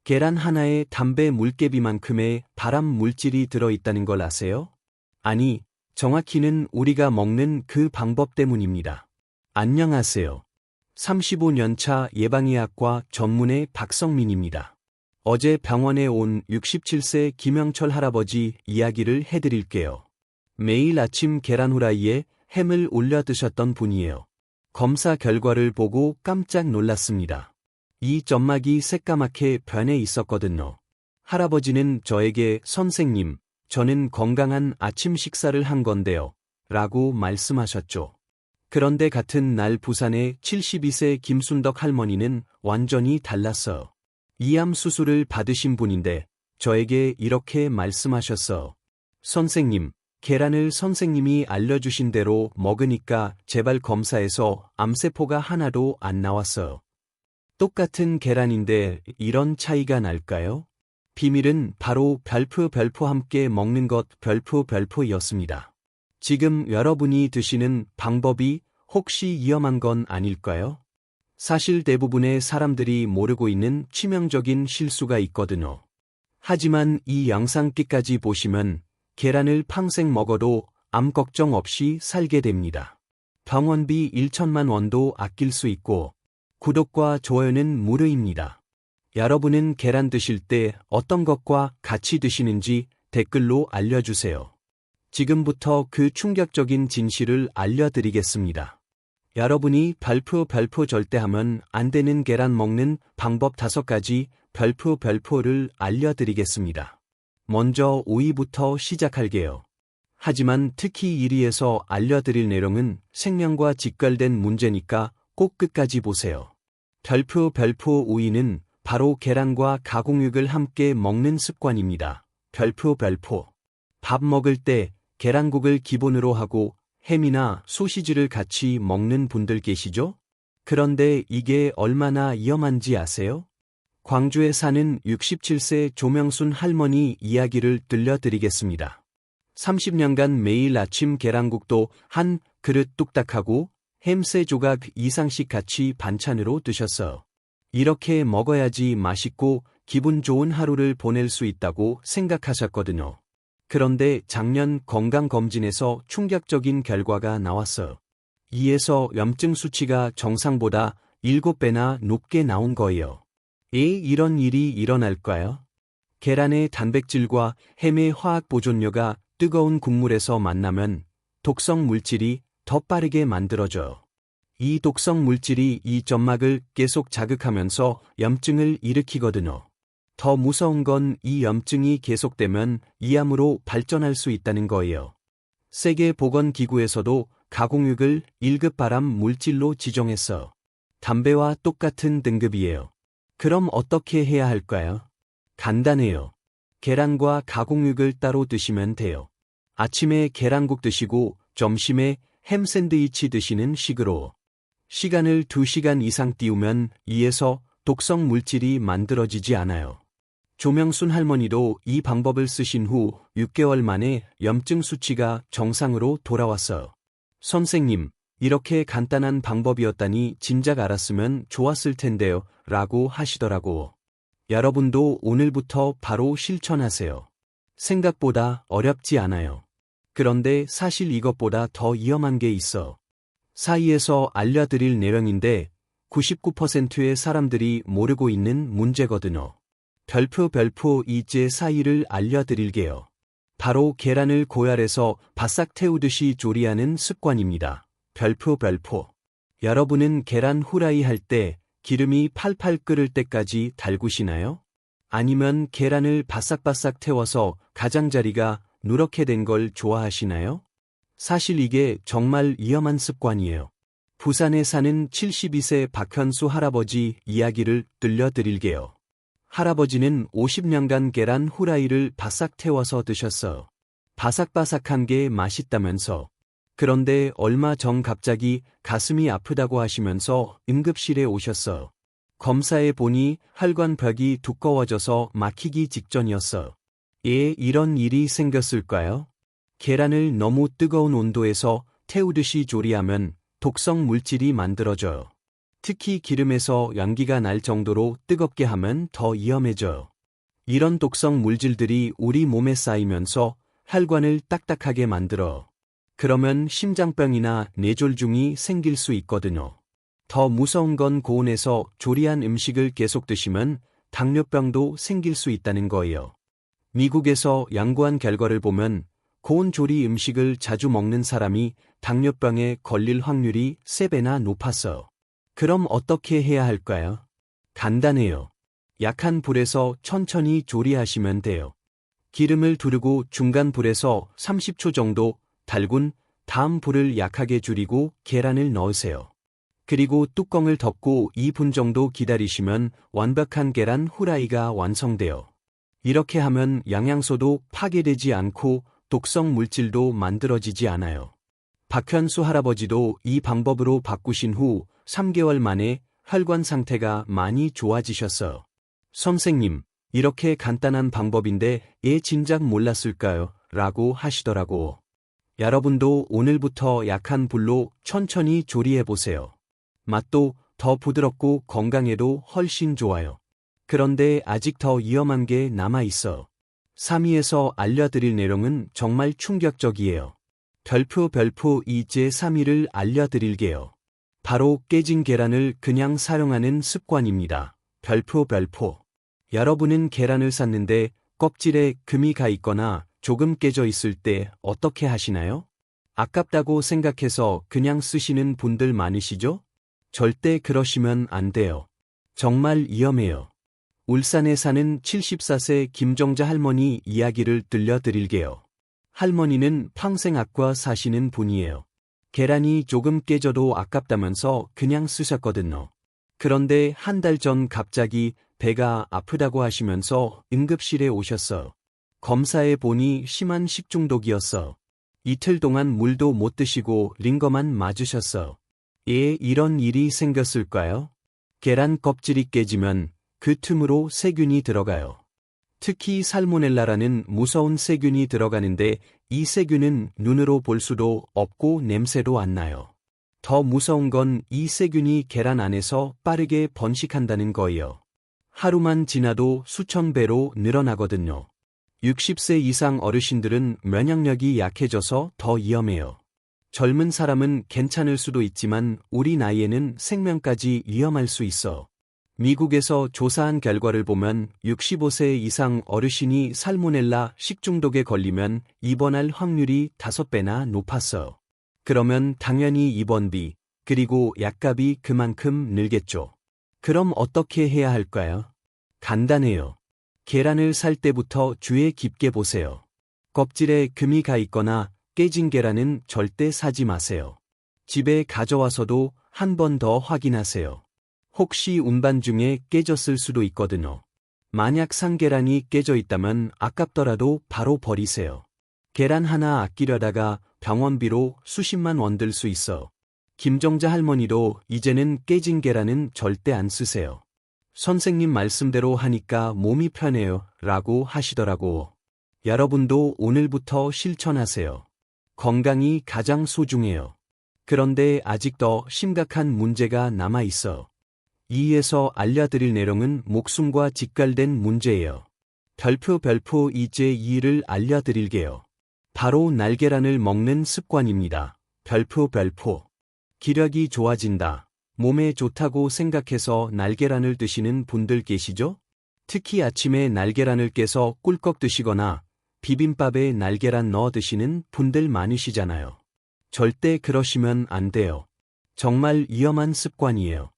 계란 하나에 담배 물개비만큼의 발암 물질이 들어있다는 걸 아세요? 아니, 정확히는 우리가 먹는 그 방법 때문입니다. 안녕하세요. 35년차 예방의학과 전문의 박성민입니다. 어제 병원에 온 67세 김영철 할아버지 이야기를 해드릴게요. 매일 아침 계란 후라이에 햄을 올려 드셨던 분이에요. 검사 결과를 보고 깜짝 놀랐습니다. 이 점막이 새까맣게 변해 있었거든요. 할아버지는 저에게 선생님, 저는 건강한 아침 식사를 한 건데요. 라고 말씀하셨죠. 그런데 같은 날 부산의 72세 김순덕 할머니는 완전히 달랐어요. 이암 수술을 받으신 분인데 저에게 이렇게 말씀하셨어요. 선생님, 계란을 선생님이 알려주신 대로 먹으니까 재발 검사에서 암세포가 하나도 안 나왔어요. 똑같은 계란인데 이런 차이가 날까요? 비밀은 바로 별표 함께 먹는 것 별표였습니다. 지금 여러분이 드시는 방법이 혹시 위험한 건 아닐까요? 사실 대부분의 사람들이 모르고 있는 치명적인 실수가 있거든요. 하지만 이 영상 끝까지 보시면 계란을 평생 먹어도 암 걱정 없이 살게 됩니다. 병원비 1천만 원도 아낄 수 있고 구독과 좋아요는 무료입니다. 여러분은 계란 드실 때 어떤 것과 같이 드시는지 댓글로 알려주세요. 지금부터 그 충격적인 진실을 알려드리겠습니다. 여러분이 별표 절대 하면 안 되는 계란 먹는 방법 5가지 별표를 알려드리겠습니다. 먼저 5위부터 시작할게요. 하지만 특히 1위에서 알려드릴 내용은 생명과 직결된 문제니까 꼭 끝까지 보세요. 별표 5위는 바로 계란과 가공육을 함께 먹는 습관입니다. 별표. 밥 먹을 때 계란국을 기본으로 하고 햄이나 소시지를 같이 먹는 분들 계시죠? 그런데 이게 얼마나 위험한지 아세요? 광주에 사는 67세 조명순 할머니 이야기를 들려드리겠습니다. 30년간 매일 아침 계란국도 한 그릇 뚝딱하고 햄 3조각 이상씩 같이 반찬으로 드셨어요. 이렇게 먹어야지 맛있고 기분 좋은 하루를 보낼 수 있다고 생각하셨거든요. 그런데 작년 건강검진에서 충격적인 결과가 나왔어요. 이에서 염증 수치가 정상보다 7배나 높게 나온 거예요. 이런 일이 일어날까요? 계란의 단백질과 햄의 화학 보존료가 뜨거운 국물에서 만나면 독성 물질이 더 빠르게 만들어져요. 이 독성 물질이 이 점막을 계속 자극하면서 염증을 일으키거든요. 더 무서운 건 이 염증이 계속되면 이암으로 발전할 수 있다는 거예요. 세계보건기구에서도 가공육을 1급 발암 물질로 지정했어요. 담배와 똑같은 등급이에요. 그럼 어떻게 해야 할까요? 간단해요. 계란과 가공육을 따로 드시면 돼요. 아침에 계란국 드시고 점심에 햄 샌드위치 드시는 식으로. 시간을 2시간 이상 띄우면 이에서 독성 물질이 만들어지지 않아요. 조명순 할머니도 이 방법을 쓰신 후 6개월 만에 염증 수치가 정상으로 돌아왔어요. 선생님, 이렇게 간단한 방법이었다니 진작 알았으면 좋았을 텐데요. 라고 하시더라고. 여러분도 오늘부터 바로 실천하세요. 생각보다 어렵지 않아요. 그런데 사실 이것보다 더 위험한 게 있어. 사이에서 알려드릴 내용인데 99%의 사람들이 모르고 있는 문제거든요. 별표 이제 사이를 알려드릴게요. 바로 계란을 고열해서 바싹 태우듯이 조리하는 습관입니다. 별표. 여러분은 계란 후라이 할 때 기름이 팔팔 끓을 때까지 달구시나요? 아니면 계란을 바싹바싹 태워서 가장자리가 누렇게 된 걸 좋아하시나요? 사실 이게 정말 위험한 습관이에요. 부산에 사는 72세 박현수 할아버지 이야기를 들려드릴게요. 할아버지는 50년간 계란 후라이를 바싹 태워서 드셨어요. 바삭바삭한 게 맛있다면서. 그런데 얼마 전 갑자기 가슴이 아프다고 하시면서 응급실에 오셨어요. 검사해 보니 혈관벽이 두꺼워져서 막히기 직전이었어요. 이런 일이 생겼을까요? 계란을 너무 뜨거운 온도에서 태우듯이 조리하면 독성 물질이 만들어져요. 특히 기름에서 연기가 날 정도로 뜨겁게 하면 더 위험해져요. 이런 독성 물질들이 우리 몸에 쌓이면서 혈관을 딱딱하게 만들어. 그러면 심장병이나 뇌졸중이 생길 수 있거든요. 더 무서운 건 고온에서 조리한 음식을 계속 드시면 당뇨병도 생길 수 있다는 거예요. 미국에서 연구한 결과를 보면 고온 조리 음식을 자주 먹는 사람이 당뇨병에 걸릴 확률이 3배나 높았어요. 그럼 어떻게 해야 할까요? 간단해요. 약한 불에서 천천히 조리하시면 돼요. 기름을 두르고 중간 불에서 30초 정도 달군 다음 불을 약하게 줄이고 계란을 넣으세요. 그리고 뚜껑을 덮고 2분 정도 기다리시면 완벽한 계란 후라이가 완성돼요. 이렇게 하면 영양소도 파괴되지 않고 독성 물질도 만들어지지 않아요. 박현수 할아버지도 이 방법으로 바꾸신 후 3개월 만에 혈관 상태가 많이 좋아지셨어요. 선생님, 이렇게 간단한 방법인데 왜 진작 몰랐을까요? 라고 하시더라고. 여러분도 오늘부터 약한 불로 천천히 조리해보세요. 맛도 더 부드럽고 건강에도 훨씬 좋아요. 그런데 아직 더 위험한 게 남아있어. 3위에서 알려드릴 내용은 정말 충격적이에요. 별표 이제 3위를 알려드릴게요. 바로 깨진 계란을 그냥 사용하는 습관입니다. 별표. 여러분은 계란을 샀는데 껍질에 금이 가 있거나 조금 깨져 있을 때 어떻게 하시나요? 아깝다고 생각해서 그냥 쓰시는 분들 많으시죠? 절대 그러시면 안 돼요. 정말 위험해요. 울산에 사는 74세 김정자 할머니 이야기를 들려드릴게요. 할머니는 평생 앗과 사시는 분이에요. 계란이 조금 깨져도 아깝다면서 그냥 쓰셨거든요. 그런데 한 달 전 갑자기 배가 아프다고 하시면서 응급실에 오셨어요. 검사해 보니 심한 식중독이었어. 이틀 동안 물도 못 드시고 링거만 맞으셨어. 왜 이런 일이 생겼을까요? 계란 껍질이 깨지면 그 틈으로 세균이 들어가요. 특히 살모넬라라는 무서운 세균이 들어가는데 이 세균은 눈으로 볼 수도 없고 냄새도 안 나요. 더 무서운 건 이 세균이 계란 안에서 빠르게 번식한다는 거예요. 하루만 지나도 수천 배로 늘어나거든요. 60세 이상 어르신들은 면역력이 약해져서 더 위험해요. 젊은 사람은 괜찮을 수도 있지만 우리 나이에는 생명까지 위험할 수 있어. 미국에서 조사한 결과를 보면 65세 이상 어르신이 살모넬라 식중독에 걸리면 입원할 확률이 5배나 높았어요. 그러면 당연히 입원비, 그리고 약값이 그만큼 늘겠죠. 그럼 어떻게 해야 할까요? 간단해요. 계란을 살 때부터 주의 깊게 보세요. 껍질에 금이 가 있거나 깨진 계란은 절대 사지 마세요. 집에 가져와서도 한 번 더 확인하세요. 혹시 운반 중에 깨졌을 수도 있거든요. 만약 산 계란이 깨져 있다면 아깝더라도 바로 버리세요. 계란 하나 아끼려다가 병원비로 수십만 원 들 수 있어. 김정자 할머니도 이제는 깨진 계란은 절대 안 쓰세요. 선생님 말씀대로 하니까 몸이 편해요. 라고 하시더라고. 여러분도 오늘부터 실천하세요. 건강이 가장 소중해요. 그런데 아직 더 심각한 문제가 남아 있어. 이에서 알려드릴 내용은 목숨과 직결된 문제예요. 별표 이제 이를 알려드릴게요. 바로 날계란을 먹는 습관입니다. 별표. 기력이 좋아진다. 몸에 좋다고 생각해서 날계란을 드시는 분들 계시죠? 특히 아침에 날계란을 깨서 꿀꺽 드시거나 비빔밥에 날계란 넣어 드시는 분들 많으시잖아요. 절대 그러시면 안 돼요. 정말 위험한 습관이에요.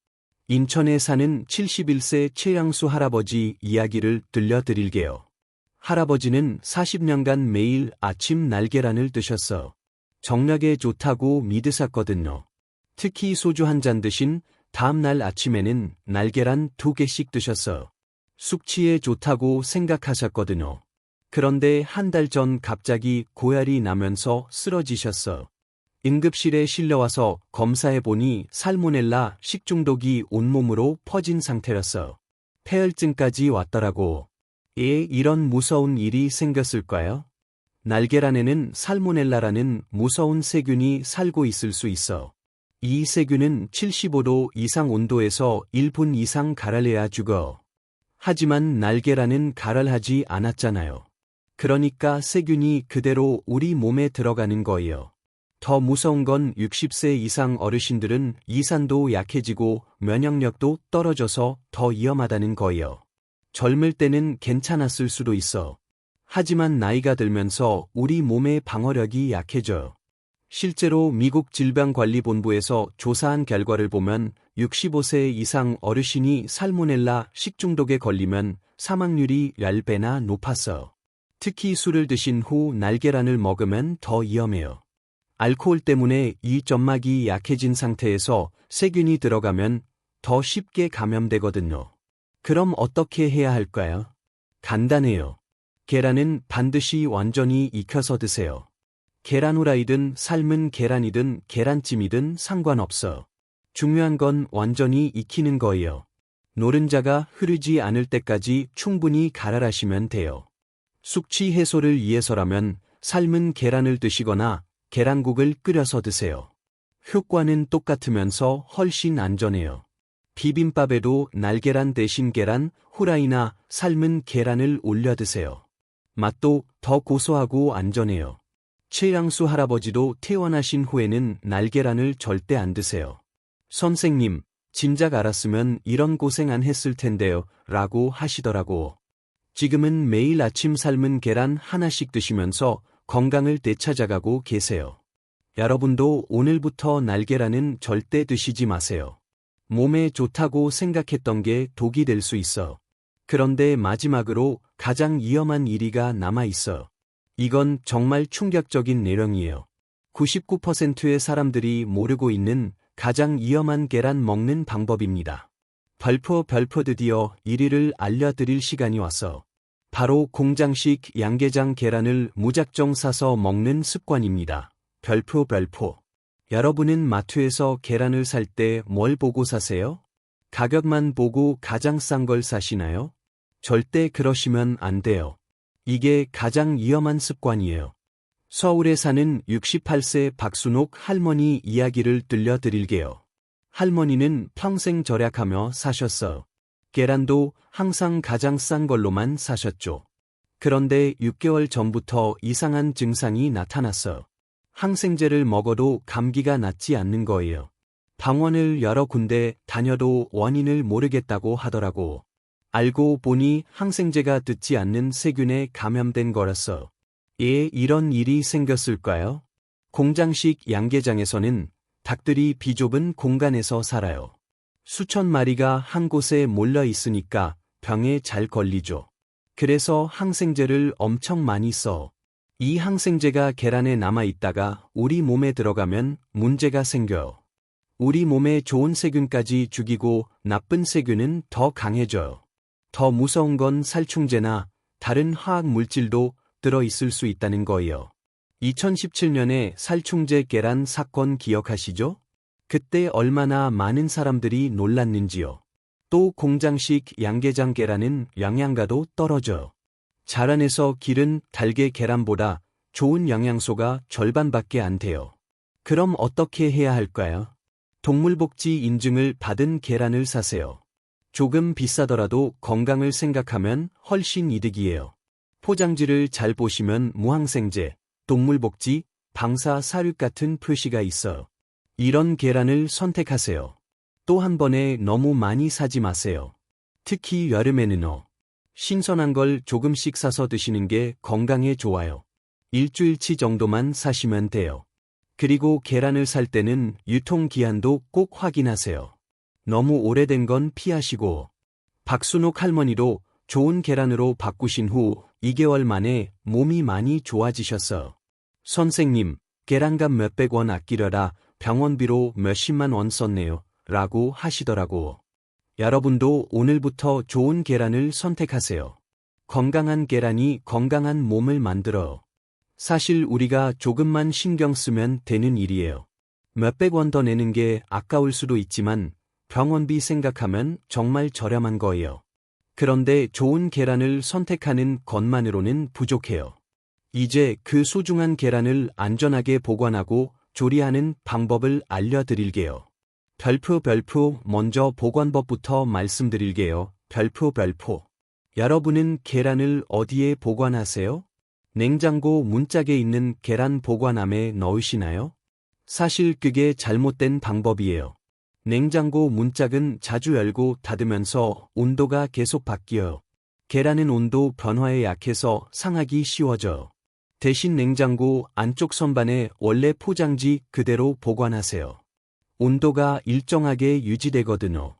인천에 사는 71세 최양수 할아버지 이야기를 들려드릴게요. 할아버지는 40년간 매일 아침 날계란을 드셨어. 정력에 좋다고 믿으셨거든요. 특히 소주 한 잔 드신 다음 날 아침에는 날계란 2개씩 드셨어. 숙취에 좋다고 생각하셨거든요. 그런데 한 달 전 갑자기 고열이 나면서 쓰러지셨어. 응급실에 실려와서 검사해보니 살모넬라 식중독이 온몸으로 퍼진 상태였어. 폐혈증까지 왔더라고. 왜 이런 무서운 일이 생겼을까요? 날계란에는 살모넬라라는 무서운 세균이 살고 있을 수 있어. 이 세균은 75도 이상 온도에서 1분 이상 갈아내야 죽어. 하지만 날계란은 갈아하지 않았잖아요. 그러니까 세균이 그대로 우리 몸에 들어가는 거예요. 더 무서운 건 60세 이상 어르신들은 이산도 약해지고 면역력도 떨어져서 더 위험하다는 거예요. 젊을 때는 괜찮았을 수도 있어. 하지만 나이가 들면서 우리 몸의 방어력이 약해져요. 실제로 미국 질병관리본부에서 조사한 결과를 보면 65세 이상 어르신이 살모넬라 식중독에 걸리면 사망률이 10배나 높았어요. 특히 술을 드신 후 날계란을 먹으면 더 위험해요. 알코올 때문에 이 점막이 약해진 상태에서 세균이 들어가면 더 쉽게 감염되거든요. 그럼 어떻게 해야 할까요? 간단해요. 계란은 반드시 완전히 익혀서 드세요. 계란 후라이든 삶은 계란이든 계란찜이든 상관없어. 중요한 건 완전히 익히는 거예요. 노른자가 흐르지 않을 때까지 충분히 갈아라시면 돼요. 숙취 해소를 위해서라면 삶은 계란을 드시거나 계란국을 끓여서 드세요. 효과는 똑같으면서 훨씬 안전해요. 비빔밥에도 날계란 대신 계란, 후라이나 삶은 계란을 올려 드세요. 맛도 더 고소하고 안전해요. 최양수 할아버지도 퇴원하신 후에는 날계란을 절대 안 드세요. 선생님, 진작 알았으면 이런 고생 안 했을 텐데요, 라고 하시더라고. 지금은 매일 아침 삶은 계란 하나씩 드시면서 건강을 되찾아가고 계세요. 여러분도 오늘부터 날계란은 절대 드시지 마세요. 몸에 좋다고 생각했던 게 독이 될 수 있어. 그런데 마지막으로 가장 위험한 1위가 남아있어. 이건 정말 충격적인 내용이에요. 99%의 사람들이 모르고 있는 가장 위험한 계란 먹는 방법입니다. 별표 드디어 1위를 알려드릴 시간이 왔어. 바로 공장식 양계장 계란을 무작정 사서 먹는 습관입니다. 별표. 여러분은 마트에서 계란을 살 때 뭘 보고 사세요? 가격만 보고 가장 싼 걸 사시나요? 절대 그러시면 안 돼요. 이게 가장 위험한 습관이에요. 서울에 사는 68세 박순옥 할머니 이야기를 들려드릴게요. 할머니는 평생 절약하며 사셨어요. 계란도 항상 가장 싼 걸로만 사셨죠. 그런데 6개월 전부터 이상한 증상이 나타났어요. 항생제를 먹어도 감기가 낫지 않는 거예요. 병원을 여러 군데 다녀도 원인을 모르겠다고 하더라고. 알고 보니 항생제가 듣지 않는 세균에 감염된 거라서. 이런 일이 생겼을까요? 공장식 양계장에서는 닭들이 비좁은 공간에서 살아요. 수천 마리가 한 곳에 몰려 있으니까 병에 잘 걸리죠. 그래서 항생제를 엄청 많이 써. 이 항생제가 계란에 남아있다가 우리 몸에 들어가면 문제가 생겨요. 우리 몸에 좋은 세균까지 죽이고 나쁜 세균은 더 강해져요. 더 무서운 건 살충제나 다른 화학 물질도 들어있을 수 있다는 거예요. 2017년에 살충제 계란 사건 기억하시죠? 그때 얼마나 많은 사람들이 놀랐는지요. 또 공장식 양계장 계란은 영양가도 떨어져요. 자란에서 기른 달걀 계란보다 좋은 영양소가 절반밖에 안 돼요. 그럼 어떻게 해야 할까요? 동물복지 인증을 받은 계란을 사세요. 조금 비싸더라도 건강을 생각하면 훨씬 이득이에요. 포장지를 잘 보시면 무항생제, 동물복지, 방사사륙 같은 표시가 있어요. 이런 계란을 선택하세요. 또 한 번에 너무 많이 사지 마세요. 특히 여름에는요. 신선한 걸 조금씩 사서 드시는 게 건강에 좋아요. 일주일치 정도만 사시면 돼요. 그리고 계란을 살 때는 유통기한도 꼭 확인하세요. 너무 오래된 건 피하시고. 박순옥 할머니도 좋은 계란으로 바꾸신 후 2개월 만에 몸이 많이 좋아지셨어요. 선생님, 계란값 몇백 원 아끼려다 병원비로 몇십만 원 썼네요. 라고 하시더라고. 여러분도 오늘부터 좋은 계란을 선택하세요. 건강한 계란이 건강한 몸을 만들어요. 사실 우리가 조금만 신경 쓰면 되는 일이에요. 몇백 원 더 내는 게 아까울 수도 있지만 병원비 생각하면 정말 저렴한 거예요. 그런데 좋은 계란을 선택하는 것만으로는 부족해요. 이제 그 소중한 계란을 안전하게 보관하고 조리하는 방법을 알려드릴게요. 별표 먼저 보관법부터 말씀드릴게요. 별표. 여러분은 계란을 어디에 보관하세요? 냉장고 문짝에 있는 계란 보관함에 넣으시나요? 사실 그게 잘못된 방법이에요. 냉장고 문짝은 자주 열고 닫으면서 온도가 계속 바뀌어요. 계란은 온도 변화에 약해서 상하기 쉬워져요. 대신 냉장고 안쪽 선반에 원래 포장지 그대로 보관하세요. 온도가 일정하게 유지되거든요.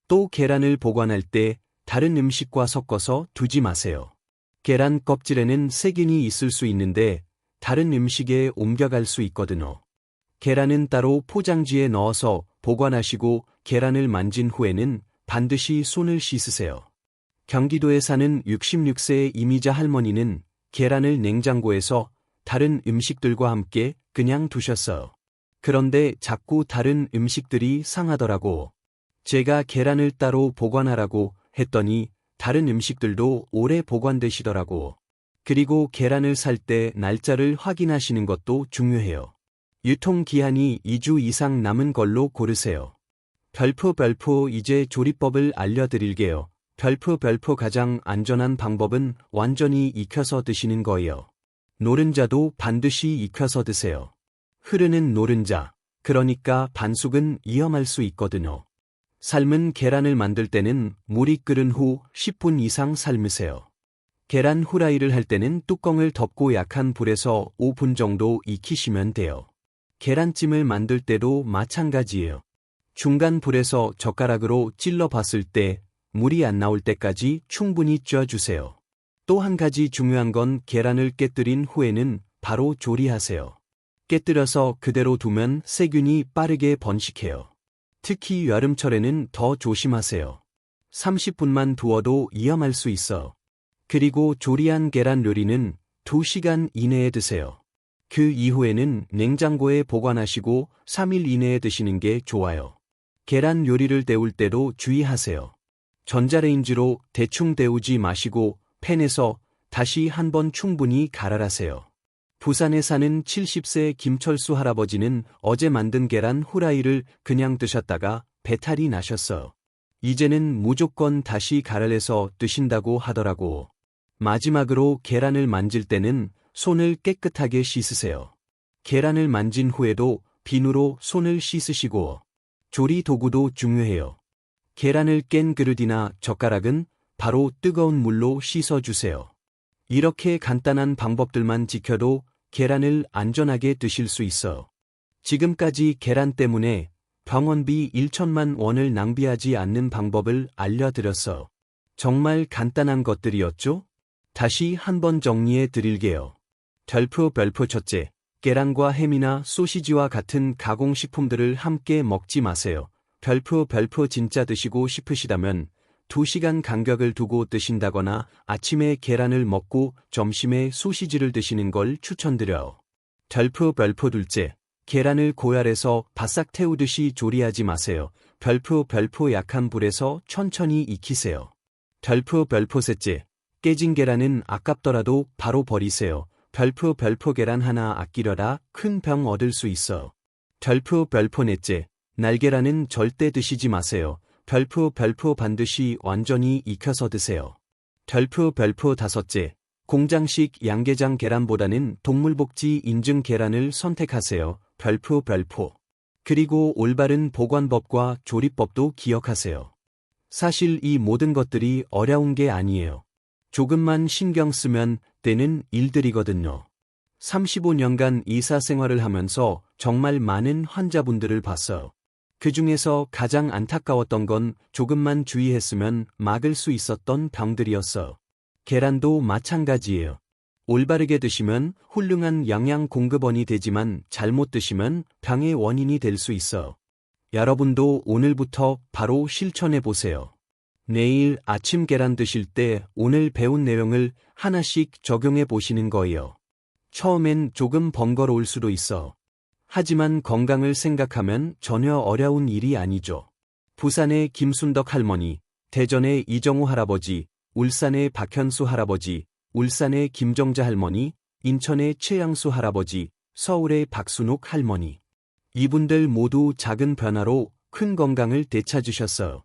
또 계란을 보관할 때 다른 음식과 섞어서 두지 마세요. 계란 껍질에는 세균이 있을 수 있는데 다른 음식에 옮겨갈 수 있거든요. 계란은 따로 포장지에 넣어서 보관하시고 계란을 만진 후에는 반드시 손을 씻으세요. 경기도에 사는 66세의 이미자 할머니는 계란을 냉장고에서 다른 음식들과 함께 그냥 두셨어요. 그런데 자꾸 다른 음식들이 상하더라고. 제가 계란을 따로 보관하라고 했더니 다른 음식들도 오래 보관되시더라고. 그리고 계란을 살 때 날짜를 확인하시는 것도 중요해요. 유통기한이 2주 이상 남은 걸로 고르세요. 별표 이제 조리법을 알려드릴게요. 별표 가장 안전한 방법은 완전히 익혀서 드시는 거예요. 노른자도 반드시 익혀서 드세요. 흐르는 노른자, 그러니까 반숙은 위험할 수 있거든요. 삶은 계란을 만들 때는 물이 끓은 후 10분 이상 삶으세요. 계란 후라이를 할 때는 뚜껑을 덮고 약한 불에서 5분 정도 익히시면 돼요. 계란찜을 만들 때도 마찬가지예요. 중간 불에서 젓가락으로 찔러 봤을 때 물이 안 나올 때까지 충분히 쪄주세요. 또 한 가지 중요한 건 계란을 깨뜨린 후에는 바로 조리하세요. 깨뜨려서 그대로 두면 세균이 빠르게 번식해요. 특히 여름철에는 더 조심하세요. 30분만 두어도 위험할 수 있어. 그리고 조리한 계란 요리는 2시간 이내에 드세요. 그 이후에는 냉장고에 보관하시고 3일 이내에 드시는 게 좋아요. 계란 요리를 데울 때도 주의하세요. 전자레인지로 대충 데우지 마시고 팬에서 다시 한번 충분히 갈아라세요. 부산에 사는 70세 김철수 할아버지는 어제 만든 계란 후라이를 그냥 드셨다가 배탈이 나셨어요. 이제는 무조건 다시 갈아내서 드신다고 하더라고. 마지막으로 계란을 만질 때는 손을 깨끗하게 씻으세요. 계란을 만진 후에도 비누로 손을 씻으시고. 조리 도구도 중요해요. 계란을 깬 그릇이나 젓가락은 바로 뜨거운 물로 씻어주세요. 이렇게 간단한 방법들만 지켜도 계란을 안전하게 드실 수 있어요. 지금까지 계란 때문에 병원비 1천만 원을 낭비하지 않는 방법을 알려드렸어요. 정말 간단한 것들이었죠? 다시 한번 정리해 드릴게요. 별표 첫째, 계란과 햄이나 소시지와 같은 가공식품들을 함께 먹지 마세요. 별표 진짜 드시고 싶으시다면 2시간 간격을 두고 드신다거나 아침에 계란을 먹고 점심에 소시지를 드시는 걸 추천드려요. 별표 둘째, 계란을 고열해서 바싹 태우듯이 조리하지 마세요. 별표 약한 불에서 천천히 익히세요. 별표 셋째, 깨진 계란은 아깝더라도 바로 버리세요. 별표 계란 하나 아끼려다 큰 병 얻을 수 있어. 별표 넷째, 날계란은 절대 드시지 마세요. 별표 반드시 완전히 익혀서 드세요. 별표 다섯째, 공장식 양계장 계란보다는 동물복지 인증 계란을 선택하세요. 별표 그리고 올바른 보관법과 조리법도 기억하세요. 사실 이 모든 것들이 어려운 게 아니에요. 조금만 신경 쓰면 되는 일들이거든요. 35년간 의사 생활을 하면서 정말 많은 환자분들을 봤어요. 그 중에서 가장 안타까웠던 건 조금만 주의했으면 막을 수 있었던 병들이었어요. 계란도 마찬가지예요. 올바르게 드시면 훌륭한 영양 공급원이 되지만 잘못 드시면 병의 원인이 될 수 있어요. 여러분도 오늘부터 바로 실천해 보세요. 내일 아침 계란 드실 때 오늘 배운 내용을 하나씩 적용해 보시는 거예요. 처음엔 조금 번거로울 수도 있어. 하지만 건강을 생각하면 전혀 어려운 일이 아니죠. 부산의 김순덕 할머니, 대전의 이정우 할아버지, 울산의 박현수 할아버지, 울산의 김정자 할머니, 인천의 최양수 할아버지, 서울의 박순옥 할머니. 이분들 모두 작은 변화로 큰 건강을 되찾으셨어요.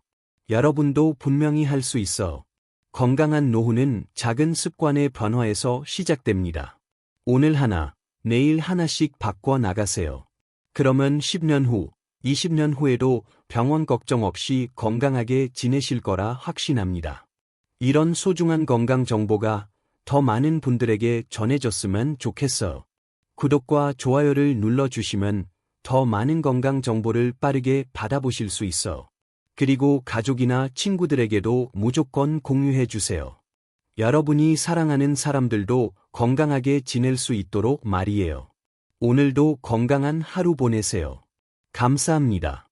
여러분도 분명히 할 수 있어. 건강한 노후는 작은 습관의 변화에서 시작됩니다. 오늘 하나, 내일 하나씩 바꿔 나가세요. 그러면 10년 후, 20년 후에도 병원 걱정 없이 건강하게 지내실 거라 확신합니다. 이런 소중한 건강 정보가 더 많은 분들에게 전해졌으면 좋겠어요. 구독과 좋아요를 눌러주시면 더 많은 건강 정보를 빠르게 받아보실 수 있어. 그리고 가족이나 친구들에게도 무조건 공유해 주세요. 여러분이 사랑하는 사람들도 건강하게 지낼 수 있도록 말이에요. 오늘도 건강한 하루 보내세요. 감사합니다.